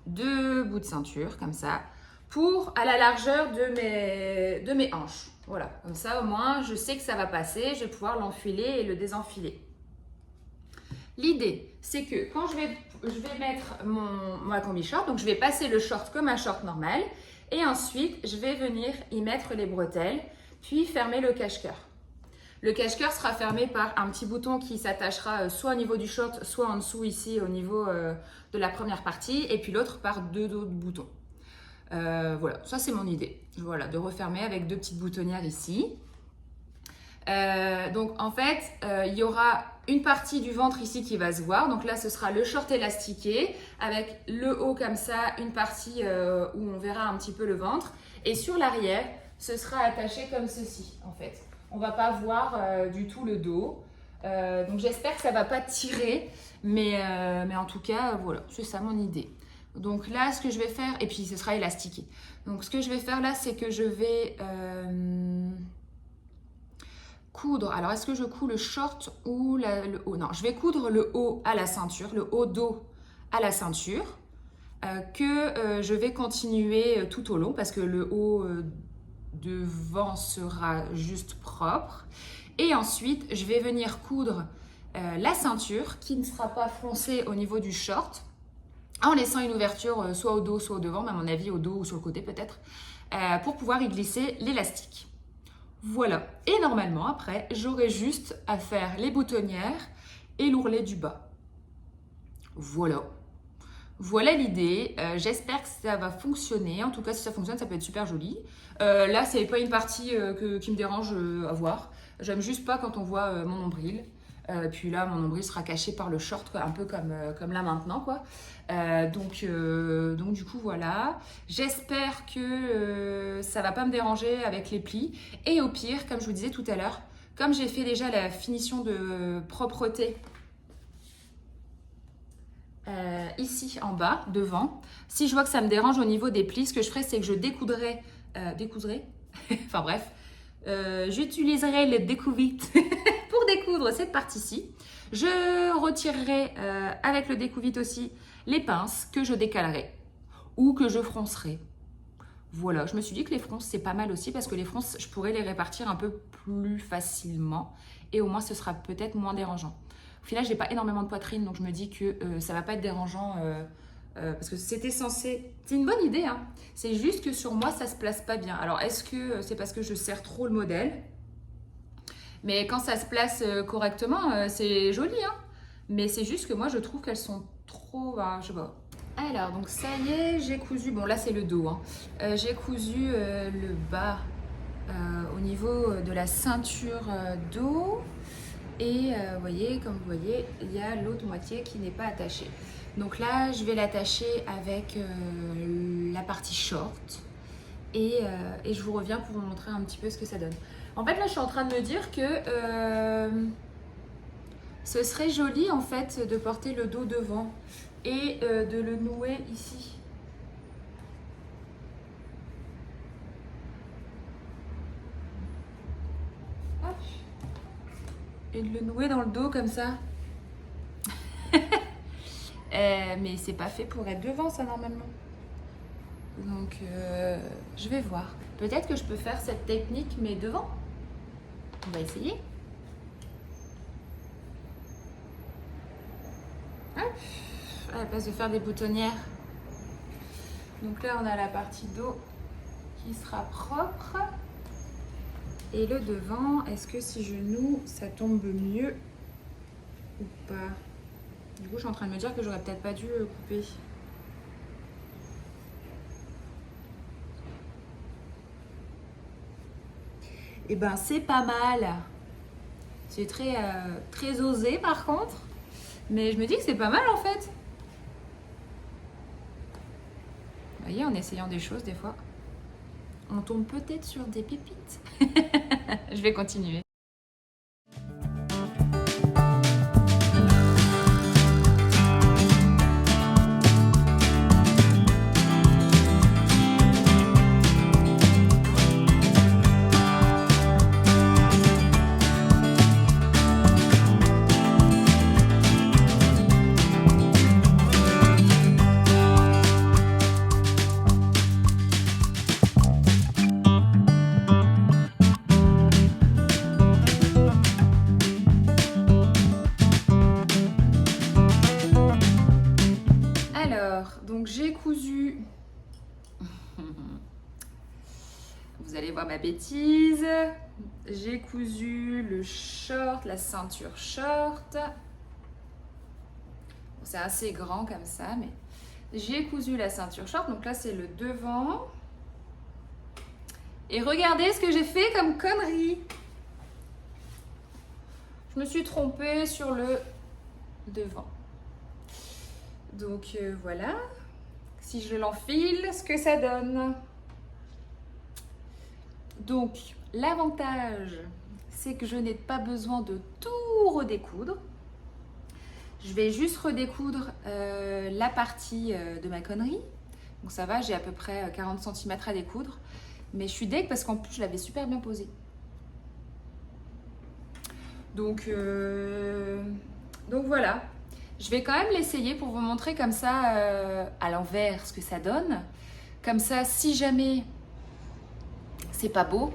2 bouts de ceinture, comme ça, à la largeur de mes hanches. Voilà, comme ça, au moins, je sais que ça va passer, je vais pouvoir l'enfiler et le désenfiler. L'idée, c'est que quand je vais mettre ma combi short, donc je vais passer le short comme un short normal et ensuite je vais venir y mettre les bretelles puis fermer le cache-cœur. Le cache-cœur sera fermé par un petit bouton qui s'attachera soit au niveau du short, soit en dessous ici au niveau de la première partie et puis l'autre par 2 autres boutons. Voilà, ça c'est mon idée. Voilà, de refermer avec 2 petites boutonnières ici. Donc en fait, il y aura une partie du ventre ici qui va se voir. Donc là, ce sera le short élastiqué avec le haut comme ça, une partie où on verra un petit peu le ventre. Et sur l'arrière, ce sera attaché comme ceci en fait. On va pas voir du tout le dos. Donc j'espère que ça va pas tirer. Mais en tout cas, voilà, c'est ça mon idée. Donc là, ce que je vais faire, et puis ce sera élastiqué. Donc ce que je vais faire là, c'est que je vais... coudre. Alors, est-ce que je couds le short ou le haut? Non, je vais coudre le haut à la ceinture, le haut dos à la ceinture, je vais continuer tout au long parce que le haut devant sera juste propre. Et ensuite, je vais venir coudre la ceinture qui ne sera pas foncée au niveau du short en laissant une ouverture soit au dos, soit au devant, mais à mon avis au dos ou sur le côté peut-être, pour pouvoir y glisser l'élastique. Voilà. Et normalement, après, j'aurai juste à faire les boutonnières et l'ourlet du bas. Voilà. Voilà l'idée. J'espère que ça va fonctionner. En tout cas, si ça fonctionne, ça peut être super joli. Là, c'est pas une partie qui me dérange à voir. J'aime juste pas quand on voit mon nombril. Puis là, mon nombril sera caché par le short, quoi, un peu comme là maintenant, quoi. Donc du coup, voilà. J'espère que ça va pas me déranger avec les plis. Et au pire, comme je vous disais tout à l'heure, comme j'ai fait déjà la finition de propreté ici en bas, devant, si je vois que ça me dérange au niveau des plis, ce que je ferai, c'est que je découdrai, enfin bref, j'utiliserai le découvite pour découdre cette partie-ci. Je retirerai avec le découvite aussi les pinces que je décalerai ou que je froncerai. Voilà, je me suis dit que les fronces, c'est pas mal aussi parce que les fronces, je pourrais les répartir un peu plus facilement et au moins ce sera peut-être moins dérangeant. Au final, je n'ai pas énormément de poitrine, donc je me dis que ça ne va pas être dérangeant parce que c'était censé... C'est une bonne idée, hein. C'est juste que sur moi, ça ne se place pas bien. Alors, est-ce que c'est parce que je serre trop le modèle? Mais quand ça se place correctement, c'est joli, hein. Mais c'est juste que moi, je trouve qu'elles sont trop... je sais pas. Alors, donc ça y est, j'ai cousu... Bon, là, c'est le dos, hein. J'ai cousu le bas au niveau de la ceinture dos. Et comme vous voyez, il y a l'autre moitié qui n'est pas attachée. Donc là, je vais l'attacher avec la partie short. Et je vous reviens pour vous montrer un petit peu ce que ça donne. En fait, là, je suis en train de me dire que ce serait joli, en fait, de porter le dos devant et de le nouer ici. Et de le nouer dans le dos comme ça. Mais c'est pas fait pour être devant ça normalement. Donc je vais voir. Peut-être que je peux faire cette technique mais devant. On va essayer. Hop. À la place de faire des boutonnières. Donc là on a la partie dos qui sera propre. Et le devant, est-ce que si je noue, ça tombe mieux ou pas? Du coup, je suis en train de me dire que j'aurais peut-être pas dû couper. Eh ben, c'est pas mal. C'est très osé par contre. Mais je me dis que c'est pas mal en fait. Vous voyez, en essayant des choses, des fois, on tombe peut-être sur des pépites. Je vais continuer. Donc j'ai cousu, vous allez voir ma bêtise, j'ai cousu le short, la ceinture short, c'est assez grand comme ça, mais j'ai cousu la ceinture short, donc là c'est le devant, et regardez ce que j'ai fait comme connerie, je me suis trompée sur le devant, donc voilà. Si je l'enfile, ce que ça donne. Donc, l'avantage, c'est que je n'ai pas besoin de tout redécoudre. Je vais juste redécoudre la partie de ma connerie. Donc ça va, j'ai à peu près 40 cm à découdre. Mais je suis deg parce qu'en plus, je l'avais super bien posée. Donc voilà. Je vais quand même l'essayer pour vous montrer comme ça à l'envers ce que ça donne. Comme ça, si jamais c'est pas beau,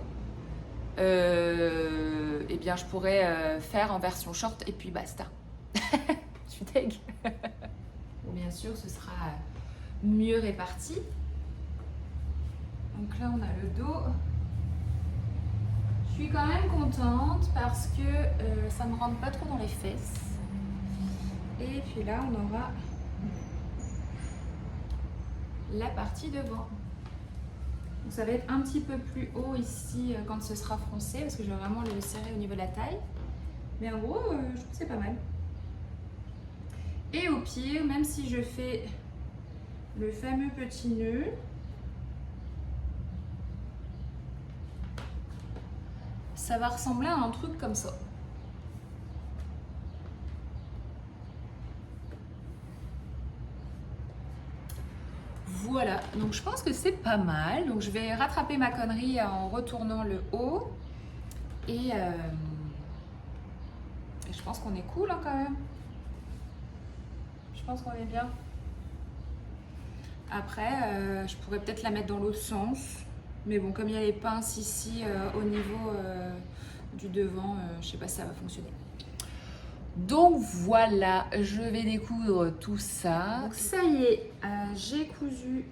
eh bien je pourrais faire en version short et puis basta. Je suis deg. Bon, bien sûr, ce sera mieux réparti. Donc là, on a le dos. Je suis quand même contente parce que ça ne rentre pas trop dans les fesses. Et puis là, on aura la partie devant. Donc ça va être un petit peu plus haut ici quand ce sera froncé parce que je vais vraiment le serrer au niveau de la taille. Mais en gros, je trouve que c'est pas mal. Et au pied, même si je fais le fameux petit nœud, ça va ressembler à un truc comme ça. Voilà, donc je pense que c'est pas mal. Donc je vais rattraper ma connerie en retournant le haut. Et je pense qu'on est cool hein, quand même. Je pense qu'on est bien. Après, je pourrais peut-être la mettre dans l'autre sens. Mais bon, comme il y a les pinces ici au niveau du devant, je sais pas si ça va fonctionner. Donc voilà, je vais découdre tout ça. Donc ça y est, j'ai cousu.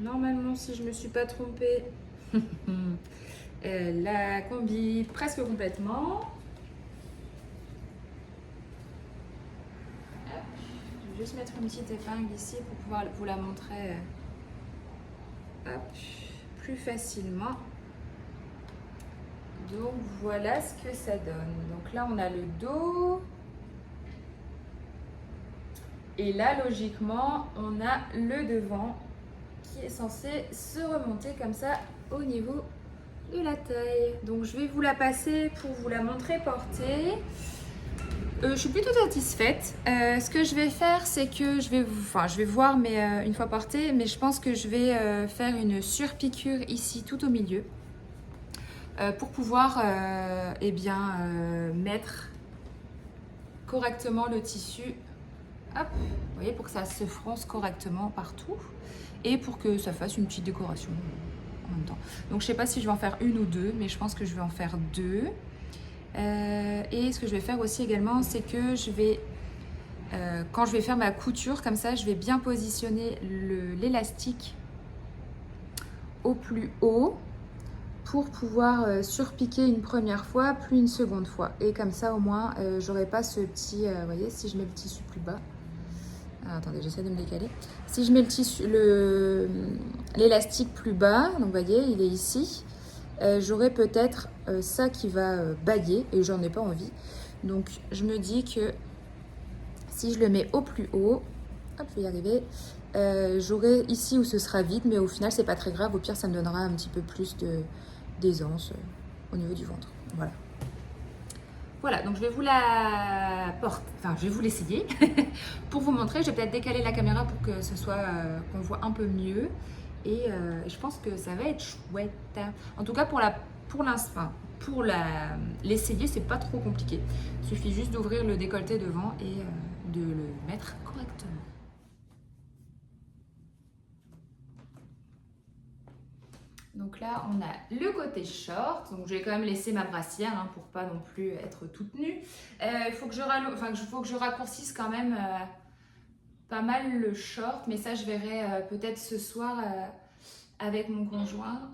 Normalement, si je me suis pas trompée, la combi presque complètement. Hop, je vais juste mettre une petite épingle ici pour pouvoir vous la montrer hop, plus facilement. Donc voilà ce que ça donne. Donc là, on a le dos. Et là, logiquement, on a le devant qui est censé se remonter comme ça au niveau de la taille. Donc je vais vous la passer pour vous la montrer portée. Je suis plutôt satisfaite. Ce que je vais faire, c'est que je vais voir mais, une fois portée, mais je pense que je vais faire une surpiqûre ici tout au milieu pour pouvoir eh bien, mettre correctement le tissu. Hop, vous voyez, pour que ça se fronce correctement partout et pour que ça fasse une petite décoration en même temps. Donc je sais pas si je vais en faire une ou deux, mais je pense que je vais en faire deux. Et ce que je vais faire aussi également, c'est que je vais, quand je vais faire ma couture, comme ça, je vais bien positionner l'élastique au plus haut pour pouvoir surpiquer une première fois, puis une seconde fois. Et comme ça, au moins, j'aurai pas ce petit, vous voyez, si je mets le tissu plus bas. Ah, attendez, j'essaie de me décaler. Si je mets le tissu, l'élastique plus bas, donc vous voyez, il est ici. J'aurai peut-être ça qui va bailler et j'en ai pas envie. Donc je me dis que si je le mets au plus haut, hop, je vais y arriver, j'aurai ici où ce sera vide, mais au final c'est pas très grave. Au pire, ça me donnera un petit peu plus d'aisance au niveau du ventre. Voilà. Voilà, donc je vais vous la porter, enfin je vais vous l'essayer pour vous montrer. Je vais peut-être décaler la caméra pour que ce soit qu'on voit un peu mieux. Et je pense que ça va être chouette. En tout cas, pour l'essayer, c'est pas trop compliqué. Il suffit juste d'ouvrir le décolleté devant et de le mettre correctement. Donc là, on a le côté short. Donc je vais quand même laisser ma brassière hein, pour pas non plus être toute nue. Il faut que je raccourcisse quand même pas mal le short, mais ça je verrai peut-être ce soir avec mon conjoint.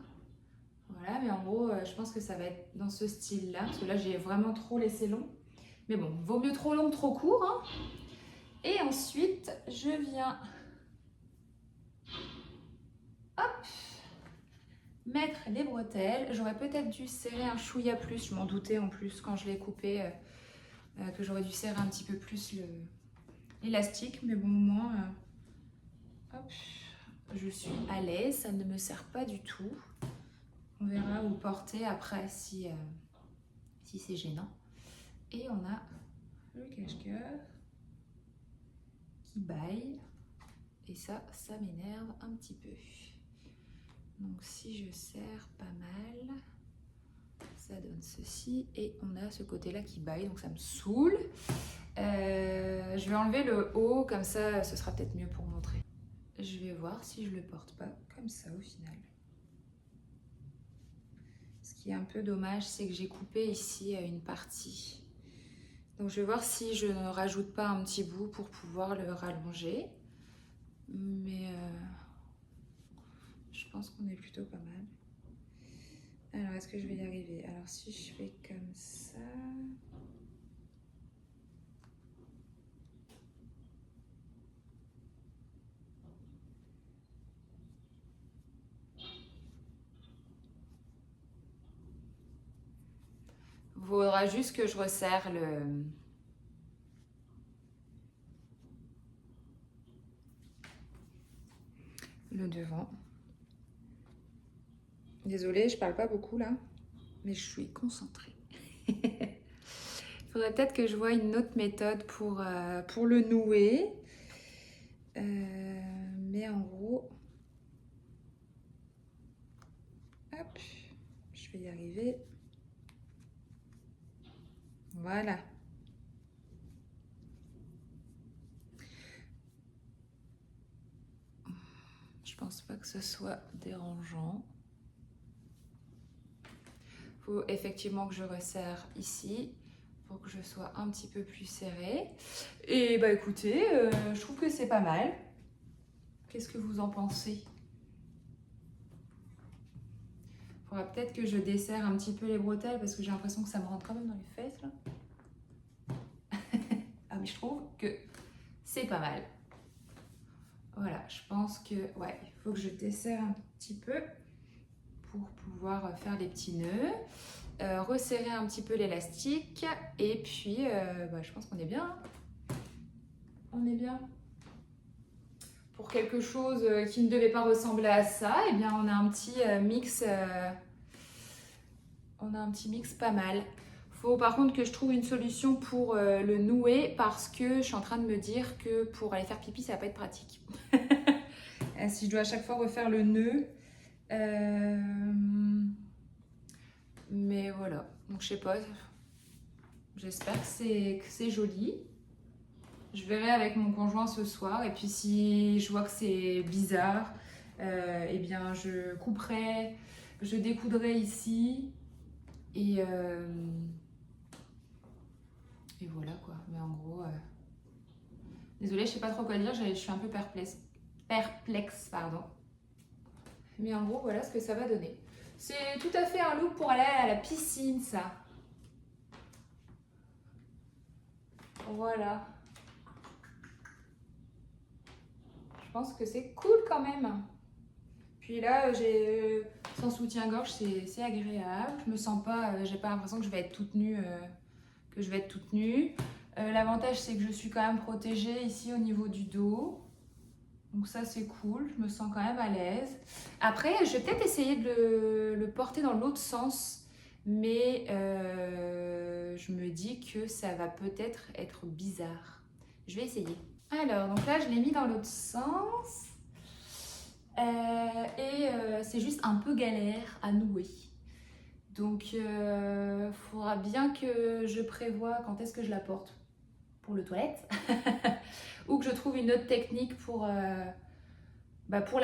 Voilà, mais en gros, je pense que ça va être dans ce style-là, parce que là j'ai vraiment trop laissé long. Mais bon, vaut mieux trop long que trop court. Hein. Et ensuite, je viens hop, mettre les bretelles. J'aurais peut-être dû serrer un chouïa plus, je m'en doutais en plus quand je l'ai coupé, que j'aurais dû serrer un petit peu plus l'élastique, mais bon, au moins, hop, je suis à l'aise, ça ne me sert pas du tout. On verra où porter après si c'est gênant. Et on a le cache-cœur qui baille. Et ça m'énerve un petit peu. Donc si je serre pas mal, ça donne ceci et on a ce côté-là qui baille, donc ça me saoule. Je vais enlever le haut, comme ça ce sera peut-être mieux pour montrer. Je vais voir si je le porte pas comme ça au final. Ce qui est un peu dommage, c'est que j'ai coupé ici une partie. Donc je vais voir si je ne rajoute pas un petit bout pour pouvoir le rallonger. Mais je pense qu'on est plutôt pas mal. Alors, est-ce que je vais y arriver? Alors, si je fais comme ça... Il faudra juste que je resserre le devant. Désolée, je parle pas beaucoup là, mais je suis concentrée. Il faudrait peut-être que je voie une autre méthode pour le nouer. Mais en gros, hop, je vais y arriver. Voilà. Je pense pas que ce soit dérangeant. Il faut effectivement que je resserre ici pour que je sois un petit peu plus serrée. Et bah écoutez, je trouve que c'est pas mal. Qu'est-ce que vous en pensez? Il faudra peut-être que je desserre un petit peu les bretelles parce que j'ai l'impression que ça me rentre quand même dans les fesses là. Ah mais je trouve que c'est pas mal. Voilà, je pense que ouais, il faut que je desserre un petit peu pour pouvoir faire les petits nœuds, resserrer un petit peu l'élastique et puis bah, je pense qu'on est bien. On est bien. Pour quelque chose qui ne devait pas ressembler à ça, eh bien on a un petit mix pas mal. Faut par contre que je trouve une solution pour le nouer parce que je suis en train de me dire que pour aller faire pipi ça va pas être pratique. Si je dois à chaque fois refaire le nœud. Mais voilà, donc je sais pas, j'espère que c'est joli. Je verrai avec mon conjoint ce soir et puis si je vois que c'est bizarre, eh bien je couperai, je découdrai ici et voilà quoi. Mais en gros, désolée, je sais pas trop quoi dire, je suis un peu perplexe, pardon. Mais en gros, voilà ce que ça va donner. C'est tout à fait un look pour aller à la piscine, ça. Voilà. Je pense que c'est cool quand même. Puis là, j'ai sans soutien-gorge, c'est agréable. Je me sens pas, j'ai pas l'impression que je vais être toute nue. L'avantage, c'est que je suis quand même protégée ici au niveau du dos. Donc ça, c'est cool. Je me sens quand même à l'aise. Après, je vais peut-être essayer de le porter dans l'autre sens. Mais je me dis que ça va peut-être être bizarre. Je vais essayer. Alors, donc là, je l'ai mis dans l'autre sens. C'est juste un peu galère à nouer. Donc, il faudra bien que je prévoie quand est-ce que je la porte pour le toilette. Ou que je trouve une autre technique pour la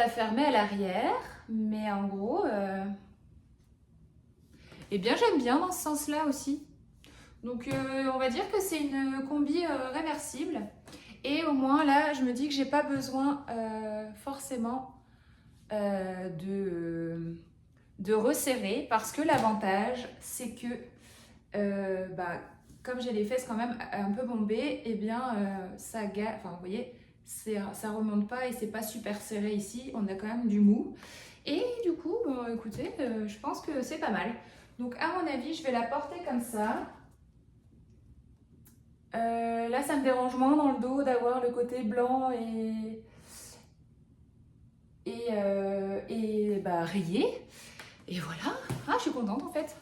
fermer à l'arrière. Mais en gros, eh bien, j'aime bien dans ce sens-là aussi. Donc, on va dire que c'est une combi réversible. Et au moins, là, je me dis que j'ai pas besoin forcément de resserrer. Parce que l'avantage, c'est que comme j'ai les fesses quand même un peu bombées, eh bien, ça gâte. Enfin, vous voyez, ça remonte pas et c'est pas super serré ici. On a quand même du mou. Et du coup, écoutez, je pense que c'est pas mal. Donc, à mon avis, je vais la porter comme ça. Là, ça me dérange moins dans le dos d'avoir le côté blanc et rayé. Et voilà. Ah, je suis contente en fait.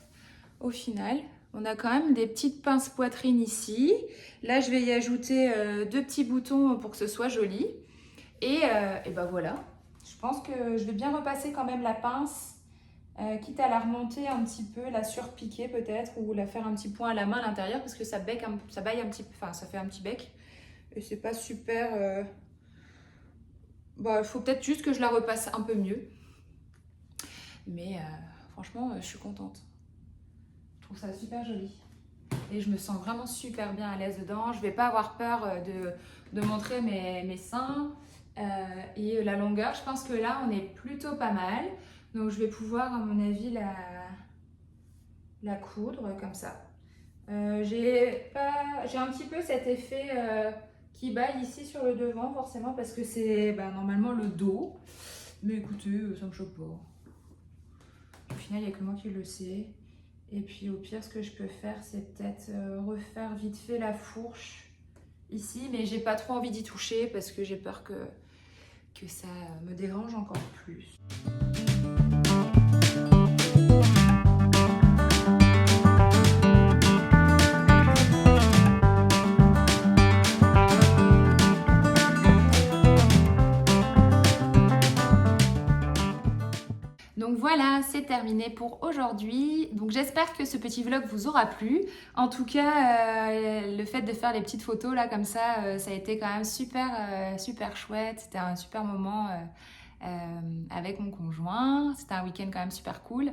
Au final, on a quand même des petites pinces poitrine ici. Là, je vais y ajouter 2 petits boutons pour que ce soit joli. Et voilà. Je pense que je vais bien repasser quand même la pince quitte à la remonter un petit peu, la surpiquer peut-être, ou la faire un petit point à la main à l'intérieur, parce que ça baille un petit peu, enfin ça fait un petit bec. Et c'est pas super... Bah, il faut peut-être juste que je la repasse un peu mieux. Mais franchement, je suis contente. Je trouve ça super joli. Et je me sens vraiment super bien à l'aise dedans. Je vais pas avoir peur de montrer mes seins. Et la longueur, je pense que là, on est plutôt pas mal. Donc, je vais pouvoir, à mon avis, la coudre comme ça. J'ai un petit peu cet effet qui baille ici sur le devant, forcément, parce que c'est normalement le dos. Mais écoutez, ça me choque pas. Au final, il n'y a que moi qui le sais. Et puis, au pire, ce que je peux faire, c'est peut-être refaire vite fait la fourche ici. Mais j'ai pas trop envie d'y toucher parce que j'ai peur que ça me dérange encore plus. Donc voilà, c'est terminé pour aujourd'hui. Donc j'espère que ce petit vlog vous aura plu. En tout cas, le fait de faire les petites photos là comme ça, ça a été quand même super chouette. C'était un super moment avec mon conjoint. C'était un week-end quand même super cool.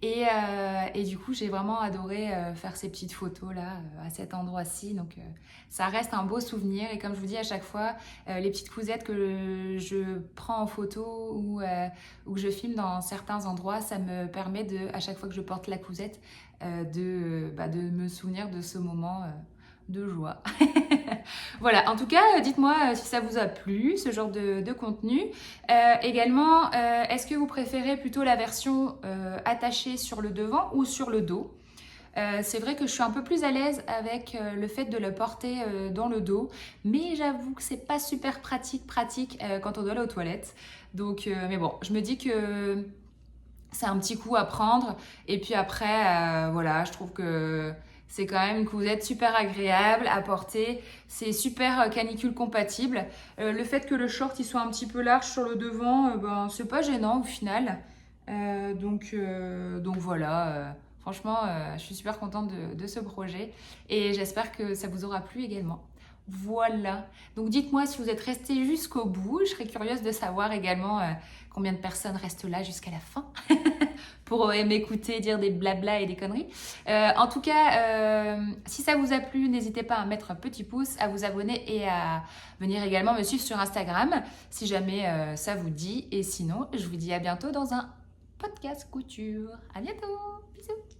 Et du coup, j'ai vraiment adoré faire ces petites photos là à cet endroit-ci. Donc ça reste un beau souvenir. Et comme je vous dis à chaque fois, les petites cousettes que je prends en photo ou que je filme dans certains endroits, ça me permet à chaque fois que je porte la cousette, de me souvenir de ce moment de joie. Voilà, en tout cas, dites-moi si ça vous a plu, ce genre de contenu. Également, est-ce que vous préférez plutôt la version attachée sur le devant ou sur le dos? C'est vrai que je suis un peu plus à l'aise avec le fait de le porter dans le dos, mais j'avoue que c'est pas super pratique quand on doit aller aux toilettes. Donc, mais bon, je me dis que c'est un petit coup à prendre. Et puis après, voilà, je trouve que c'est quand même une cousette super agréable à porter. C'est super canicule compatible. Le fait que le short il soit un petit peu large sur le devant, c'est pas gênant au final. Donc voilà. Franchement, je suis super contente de ce projet. Et j'espère que ça vous aura plu également. Voilà. Donc dites-moi si vous êtes resté jusqu'au bout. Je serais curieuse de savoir également combien de personnes restent là jusqu'à la fin pour m'écouter dire des blabla et des conneries. En tout cas, si ça vous a plu, n'hésitez pas à mettre un petit pouce, à vous abonner et à venir également me suivre sur Instagram si jamais ça vous dit. Et sinon, je vous dis à bientôt dans un podcast couture. À bientôt. Bisous.